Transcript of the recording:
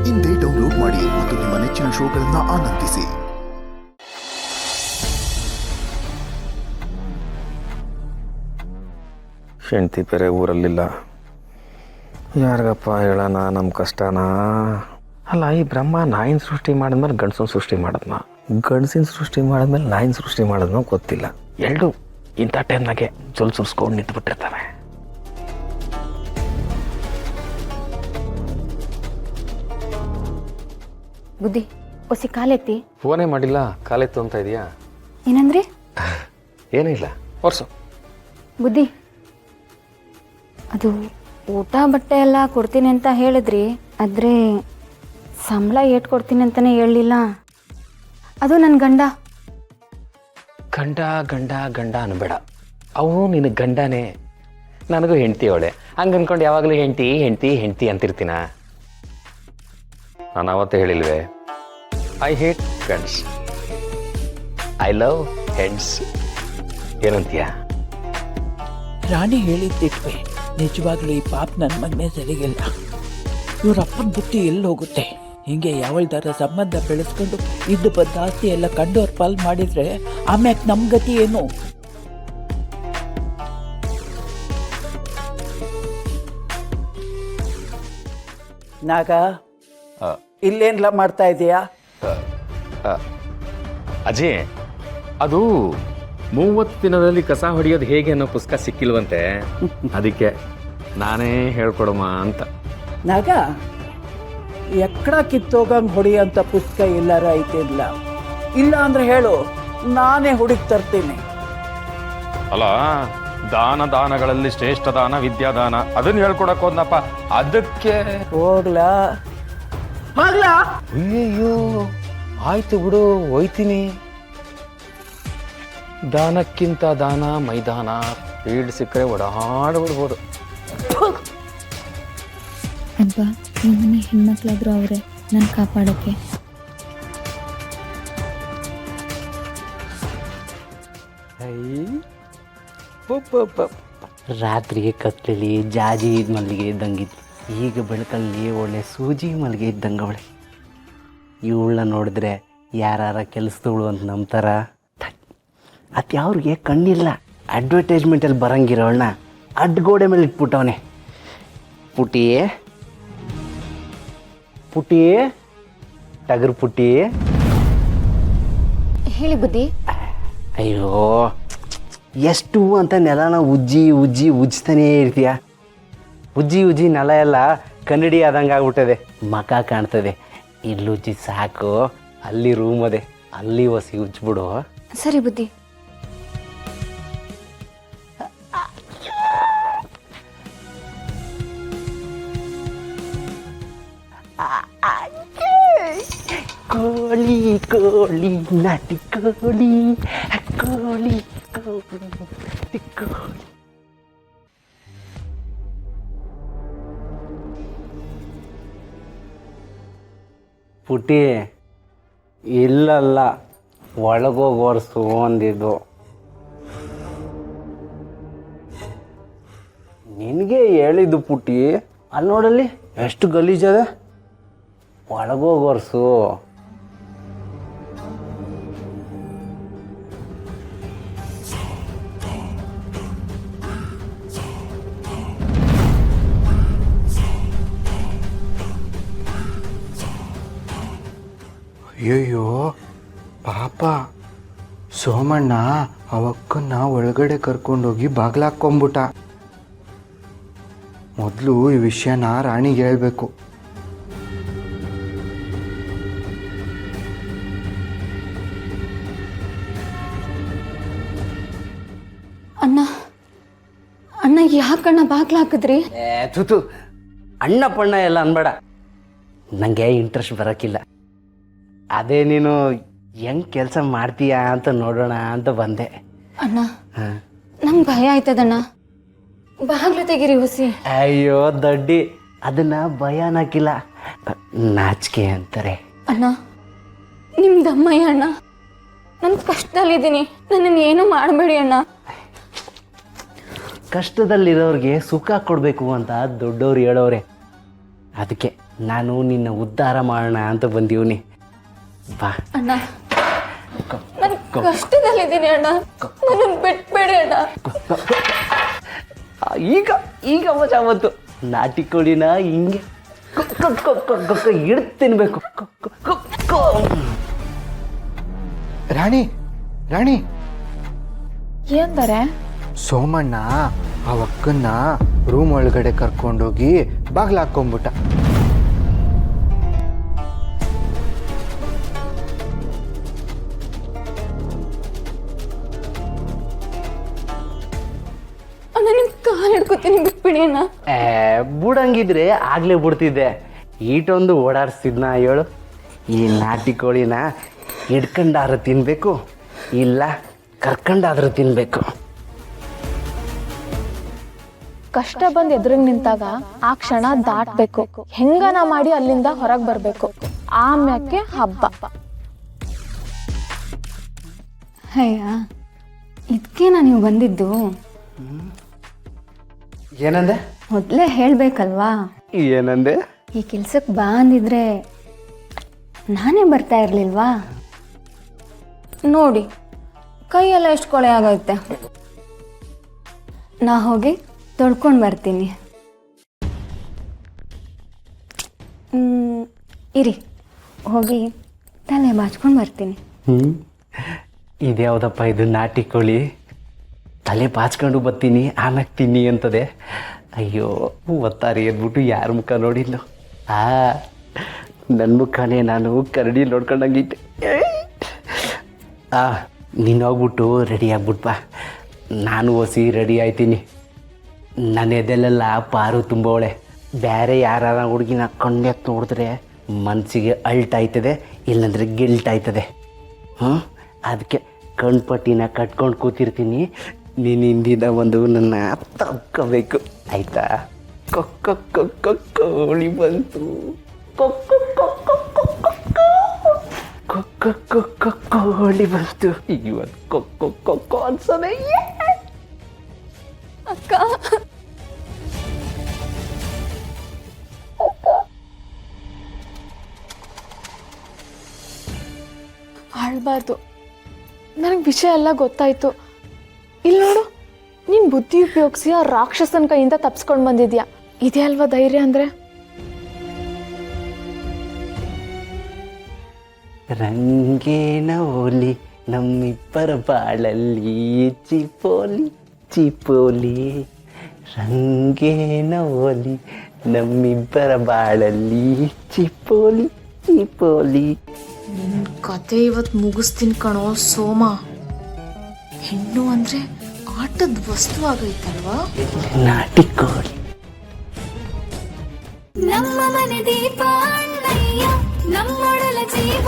ಇಂದೇ ಡೌನ್ಲೋಡ್ ಮಾಡಿ ಮತ್ತು ನಿಮ್ಮ ನೆಚ್ಚಿನ ಶೋಗಳನ್ನು ಆನಂದಿಸಿ. ಹೆಂಡತಿ ಬೇರೆ ಊರಲ್ಲಿಲ್ಲ, ಯಾರಿಗಪ್ಪ ಹೇಳೋಣ ನಮ್ಮ ಕಷ್ಟನಾ? ಅಲ್ಲ, ಈ ಬ್ರಹ್ಮ ನಾಯಿನ ಸೃಷ್ಟಿ ಮಾಡಿದ್ಮೇಲೆ ಗಂಡಸನ ಸೃಷ್ಟಿ ಮಾಡಿದ್ನ, ಗಂಡಸಿನ ಸೃಷ್ಟಿ ಮಾಡಿದ್ಮೇಲೆ ನಾಯಿನ ಸೃಷ್ಟಿ ಮಾಡಿದ್ನೋ ಗೊತ್ತಿಲ್ಲ. ಎರಡು ಇಂಥ ಟೈಮ್ನಾಗೆ ಜೊಲ್ ಸುರಿಸ್ಕೊಂಡು ನಿಂತುಬಿಟ್ಟಿರ್ತವೆ. ಬುದ್ಧಿ ಹೊಸಿ ಕಾಲೆತ್ತಿ. ಫೋನೇ ಮಾಡಿಲ್ಲ, ಕಾಲೆತ್ತು ಅಂತ ಇದೆಯಾ? ಏನಂದ್ರೆ? ಏನೂ ಇಲ್ಲ, ವರ್ಷ ಬುದ್ಧಿ, ಅದು ಊಟ ಬಟ್ಟೆ ಎಲ್ಲ ಕೊಡ್ತೀನಿ ಅಂತ ಹೇಳಿದ್ರಿ, ಆದರೆ ಸಂಬಳ ಏಟ್ ಕೊಡ್ತೀನಿ ಅಂತಲೇ ಹೇಳಲಿಲ್ಲ. ಅದು ನನ್ನ ಗಂಡ. ಗಂಡ ಗಂಡ ಗಂಡ ಅನ್ಬೇಡ, ಅವನು ನಿನಗೆ ಗಂಡನೇ, ನನಗೂ ಹೆಂಡ್ತಿ ಅವಳೆ. ಹಂಗೆ ಅಂದ್ಕೊಂಡು ಯಾವಾಗಲೂ ಹೆಂಡ್ತಿ ಹೆಂಡ್ತಿ ಹೆಂಡ್ತಿ ಅಂತಿರ್ತೀನ? ನಾನು ಅವತ್ತೇ ಹೇಳಿಲ್ವೇ, ಐ ಹೇಟ್ ಗಂಡ್ಸ್, ಐ ಲವ್ ಹೆಂಡ್ಸ್. ಏನಂತೀಯ? ರಾಣಿ ಹೇಳಿದ್ದಿಟ್ವೆ, ನಿಜವಾಗ್ಲೂ ಈ ಪಾಪ ನನ್ನ ಮಗನೇ ಸರಿಗಿಲ್ಲ. ಇವ್ರಪ್ಪನ ಬುದ್ಧಿ ಎಲ್ಲಿ ಹೋಗುತ್ತೆ? ಹಿಂಗೆ ಯಾವಳ್ದಾರ ಸಂಬಂಧ ಬೆಳೆಸ್ಕೊಂಡು ಇದ್ದು ಬಂದ ಆಸ್ತಿ ಎಲ್ಲ ಕಂಡೋರ್ ಪಾಲ್ ಮಾಡಿದ್ರೆ ಆಮ್ಯಾಕ್ ನಮ್ಮ ಗತಿ ಏನು? ನಾಗ ಇಲ್ಲೇನ್ಲ ಮಾಡ್ತಾ ಇದೀಯಾ? ಅಜಯ್, ಅದು 30 ದಿನದಲ್ಲಿ ಕಸ ಹೊಡೆಯೋದು ಹೇಗೆ ಅನ್ನೋ ಪುಸ್ತಕ ಸಿಕ್ಕಿಲ್ವಂತೆ, ಅದಕ್ಕೆ ನಾನೇ ಹೇಳ್ಕೊಡಮ್ಮ ಅಂತ. ನಾಗ, ಎಕ್ಕಡ ಕಿತ್ತೋಗಂಗೆ ಹೊಡಿಯೋಂಥ ಪುಸ್ತಕ ಎಲ್ಲಾರ ಐತಿಲ್ಲ? ಇಲ್ಲ ಅಂದ್ರೆ ಹೇಳು, ನಾನೇ ಹುಡುಕಿ ತರ್ತೀನಿ. ಅಲ್ಲ, ದಾನಗಳಲ್ಲಿ ಶ್ರೇಷ್ಠ ದಾನ ವಿದ್ಯಾದಾನ, ಅದನ್ನ ಹೇಳ್ಕೊಡಕ್ ಹೋದ್ನಪ್ಪ, ಅದಕ್ಕೆ ಹೋಗ್ಲಾ? ಅಯ್ಯೋ ಆಯ್ತು ಬಿಡು, ಹೋಯ್ತೀನಿ. ದಾನಕ್ಕಿಂತ ದಾನ ಮೈದಾನ, ಫೀಲ್ಡ್ ಸಿಕ್ಕರೆ ಓಡಾಡ್ಬಿಡ್ಬೋದು. ಅಬ್ಬ, ನಿಮ್ಮನೆ ಹೆಣ್ಮಕ್ಳಾದ್ರು ಅವರೇ ನನ್ನ ಕಾಪಾಡೋಕ್ಕೆ. ರಾತ್ರಿಗೆ ಕತ್ತಲಿ ಜಾಜಿ ಮಲ್ಲಿಗೆ ಇದ್ದಂಗಿತ್ತು, ಈಗ ಬೆಳಕಲ್ಲಿ ಒಳ್ಳೆ ಸೂಜಿ ಮಲ್ಲಿಗೆ ಇದ್ದಂಗೆ ಅವಳೆ. ಇವಳನ್ನ ನೋಡಿದ್ರೆ ಯಾರ ಕೆಲಸದವಳು ಅಂತ ನಂಬ್ತಾರ? ಅದು ಯಾವ್ರಿಗೆ ಕಣ್ಣಿಲ್ಲ, ಅಡ್ವರ್ಟೈಸ್ಮೆಂಟಲ್ಲಿ ಬರಂಗಿರೋಳನ್ನ ಅಡ್ಗೋಡೆ ಮೇಲೆ ಇಟ್ಬಿಟ್ಟವನೆ. ಪುಟಿ ಪುಟಿ ಟಗರು ಪುಟಿ. ಹೇಳಿ ಬುದ್ಧಿ. ಅಯ್ಯೋ, ಎಷ್ಟು ಅಂತ ನೆಲನ ಉಜ್ಜಿ ಉಜ್ಜಿ ಉಜ್ತಾನೇ ಇರ್ತೀಯ. ಉಜ್ಜಿ ಉಜ್ಜಿ ನೆಲ ಎಲ್ಲ ಕನ್ನಡಿ ಆದಂಗೆ ಆಗ್ಬಿಟ್ಟದೆ, ಮಕ ಕಾಣ್ತದೆ. ಇಲ್ಲಿ ಉಜ್ಜಿ ಸಾಕು, ಅಲ್ಲಿ ರೂಮ್ ಅದೆ, ಅಲ್ಲಿ ಹೊಸಿ ಉಜ್ಬಿಡು. ಸರಿ ಬುದ್ಧಿ. ಕೋಳಿ ಕೋಳಿ ನಾಟಿ ಕೋಳಿ, ಕೋಳಿ ಕೋಳಿ ಕೋಳಿ. ಪುಟಿ, ಇಲ್ಲಲ್ಲ, ಒಳಗೋಗೋರ್ಸು ಅಂದಿದ್ದು. ನಿನಗೆ ಹೇಳಿದ್ದು ಪುಟಿ, ಅಲ್ಲಿ ನೋಡಲ್ಲಿ ಎಷ್ಟು ಗಲೀಜದೆ, ಒಳಗೋಗೋರ್ಸು. ಅಯ್ಯಯ್ಯೋ ಪಾಪ, ಸೋಮಣ್ಣ ಅವಕ್ಕನ್ನ ಒಳಗಡೆ ಕರ್ಕೊಂಡೋಗಿ ಬಾಗ್ಲಾಕೊಂಬಿಟ್ಟ. ಮೊದಲು ಈ ವಿಷಯನ ರಾಣಿಗೆ ಹೇಳ್ಬೇಕು. ಅಣ್ಣ, ಅಣ್ಣ ಯಾಕಣ್ಣ ಬಾಗ್ಲ ಹಾಕಿದ್ರಿ? ತುತು, ಅಣ್ಣ ಪಣ್ಣ ಎಲ್ಲ ಅನ್ಬೇಡ, ನನಗೆ ಇಂಟ್ರೆಸ್ಟ್ ಬರೋಕ್ಕಿಲ್ಲ. ಅದೇ ನೀನು ಹೆಂಗೆ ಕೆಲಸ ಮಾಡ್ತೀಯಾ ಅಂತ ನೋಡೋಣ ಅಂತ ಬಂದೆ. ಅಣ್ಣ, ನಂಗೆ ಭಯ ಆಯ್ತದಣ್ಣ, ಬಾಗ್ಲು ತೆಗೀರಿ ಹುಸಿ. ಅಯ್ಯೋ ದಡ್ಡಿ, ಅದನ್ನ ಭಯ ಅನ್ನಕ್ಕಿಲ್ಲ, ನಾಚಿಕೆ ಅಂತಾರೆ. ಅಣ್ಣ, ನಿಮ್ದಮ್ಮಯ್ಯ ಅಣ್ಣ, ನಾನು ಕಷ್ಟದಲ್ಲಿದ್ದೀನಿ, ನನ್ನನ್ನು ಏನು ಮಾಡಬೇಡಿ ಅಣ್ಣ. ಕಷ್ಟದಲ್ಲಿರೋರಿಗೆ ಸುಖ ಕೊಡಬೇಕು ಅಂತ ದೊಡ್ಡವ್ರು ಹೇಳೋರೆ. ಅದಕ್ಕೆ ನಾನು ನಿನ್ನ ಉದ್ಧಾರ ಮಾಡೋಣ ಅಂತ ಬಂದೀವ್ನಿ. ಬಾ. ಅಣ್ಣ ನಾನು ಕಷ್ಟದಲ್ಲಿದ್ದೀನಿ ಅಣ್ಣ, ನನ್ನ ಬಿಟ್ಬೇಡಿ ಅಣ್ಣ. ಈಗ ಮಜಾ ಬಂತು. ನಾಟಿ ಕೋಳಿನ ಹಿಂಗೆ ಹಿಡ್ದು ತಿನ್ಬೇಕು. ರಾಣಿ ರಾಣಿ, ಏನಂತಾರೆ? ಸೋಮಣ್ಣ ಅವಕ್ಕನ್ನ ರೂಮ್ ಒಳಗಡೆ ಕರ್ಕೊಂಡೋಗಿ ಬಾಗ್ಲ ಹಾಕೊಂಬಿಟ್ಟ. ಅಣ್ಣ ನಿಮ್ ಕಾಲು ಹಿಡ್ಕೊತೀನಿ, ಬಿಟ್ಬಿಡಿ ಅಣ್ಣ. ಬುಡಂಗಿದ್ರೆ ಆಗ್ಲೇ ಬಿಡ್ತಿದ್ದೆ. ಈಟೊಂದು ಓಡಾಡಿಸ್ತಿದ್ನ ಹೇಳು. ಈ ನಾಟಿ ಕೋಳಿನ ಹಿಡ್ಕೊಂಡಾದ್ರೂ ತಿನ್ಬೇಕು, ಇಲ್ಲ ಕರ್ಕೊಂಡಾದ್ರೂ ತಿನ್ಬೇಕು. ಕಷ್ಟ ಬಂದು ಎದುರಿಗೆ ನಿಂತಾಗ ಆ ಕ್ಷಣ ದಾಟ್ಬೇಕು, ಹೆಂಗನ ಮಾಡಿ ಅಲ್ಲಿಂದ ಹೊರಗೆ ಬರಬೇಕು. ಆಮ್ಯಾಕೆ ಹಬ್ಬ. ಅಯ್ಯ, ಇದಕ್ಕೇನಾ ನೀವು ಬಂದಿದ್ದು? ಏನಂದೆ? ಮೊದಲೇ ಹೇಳಬೇಕಲ್ವಾ? ಏನಂದೆ? ಈ ಕೆಲ್ಸಕ್ಕೆ ಬಾ ಅಂದಿದ್ರೆ ನಾನೇ ಬರ್ತಾ ಇರಲಿಲ್ವಾ? ನೋಡಿ ಕೈಯೆಲ್ಲ ಎಷ್ಟು ಕೊಳೆ ಆಗೋಯ್ತೆ. ನಾ ಹೋಗಿ ತೊಳ್ಕೊಂಡು ಬರ್ತೀನಿ. ಇರಿ, ಹೋಗಿ ತಲೆ ಬಾಚ್ಕೊಂಡು ಬರ್ತೀನಿ. ಇದ್ಯಾವುದಪ್ಪ ಇದು ನಾಟಿ ಕೋಳಿ? ತಲೆ ಬಾಚ್ಕೊಂಡು ಬರ್ತೀನಿ ಆಮ್ಯಾಗ ತಿನ್ನಿ ಅಂತದೆ. ಅಯ್ಯೋ, ಒತ್ತಾರೆ ಎದ್ಬಿಟ್ಟು ಯಾರ ಮುಖ ನೋಡಿದ್ಲು? ನನ್ನ ಮುಖನೇ ನಾನು ಕರಡಿ ನೋಡ್ಕೊಂಡಂಗಿದ್ದೆ. ನೀನು ಹೋಗ್ಬಿಟ್ಟು ರೆಡಿ ಆಗ್ಬಿಟ್ಬಾ, ನಾನು ಹೊಸಿ ರೆಡಿ ಆಯ್ತೀನಿ. ನನ್ನ ಎದೆಲೆಲ್ಲ ಪಾರು ತುಂಬವಳೆ. ಬೇರೆ ಯಾರ ಹುಡುಗಿನ ಕಣ್ಣೆತ್ತು ನೋಡಿದ್ರೆ ಮನಸ್ಸಿಗೆ ಅಲ್ಟಾಯ್ತದೆ, ಇಲ್ಲಾಂದರೆ ಗಿಲ್ಟಾಯ್ತದೆ. ಅದಕ್ಕೆ ಕಣ್ಪಟ್ಟಿನ ಕಟ್ಕೊಂಡು ಕೂತಿರ್ತೀನಿ. ನೀನು ಹಿಂದಿನ ಒಂದು ನನ್ನ ತಪ್ಕೋಬೇಕು, ಆಯ್ತಾ? ಕೋಳಿ ಬಂತು, ಕೋಳಿ ಬಂತು. ಇವತ್ತು ಕೊಕ್ಕೊ ಅನ್ಸೋದೆ. ಅಕ್ಕ, ಆಳ್ಬಾರ್ದು. ನನಗೆ ವಿಷಯ ಎಲ್ಲ ಗೊತ್ತಾಯ್ತು. ಇಲ್ಲಿ ನೋಡು, ನೀನು ಬುದ್ಧಿ ಉಪಯೋಗಿಸಿ ಆ ರಾಕ್ಷಸನ ಕೈಯಿಂದ ತಪ್ಸ್ಕೊಂಡು ಬಂದಿದ್ಯಾ. ಇದೇ ಅಲ್ವಾ ಧೈರ್ಯ ಅಂದರೆ? ರಂಗೇನ ಓಲಿ ನಮ್ಮಿಬ್ಬರ ಬಾಳಲ್ಲಿ ಚಿಪೋಲಿ ಚಿಪೋಲಿ. ರಂಗೇನ ಓಲಿ ನಮ್ಮಿಬ್ಬರ ಬಾಳಲ್ಲಿ ಚಿಪೋಲಿ ಚಿಪೋಲಿ. ನಿನ್ನ ಕತೆ ಇವತ್ತು ಮುಗಿಸ್ತೀನಿ ಕಣೋ ಸೋಮ. ಹೆಣ್ಣು ಅಂದರೆ ಆಟದ ವಸ್ತು ಆಗೈತಲ್ವಾ? ನಾಟಿ ಕೋಳಿ. ನಮ್ಮ ಮನೆ ದೀಪ ಅಣ್ಣಯ್ಯ, ನಮ್ಮೊಡಲ ಜೀವ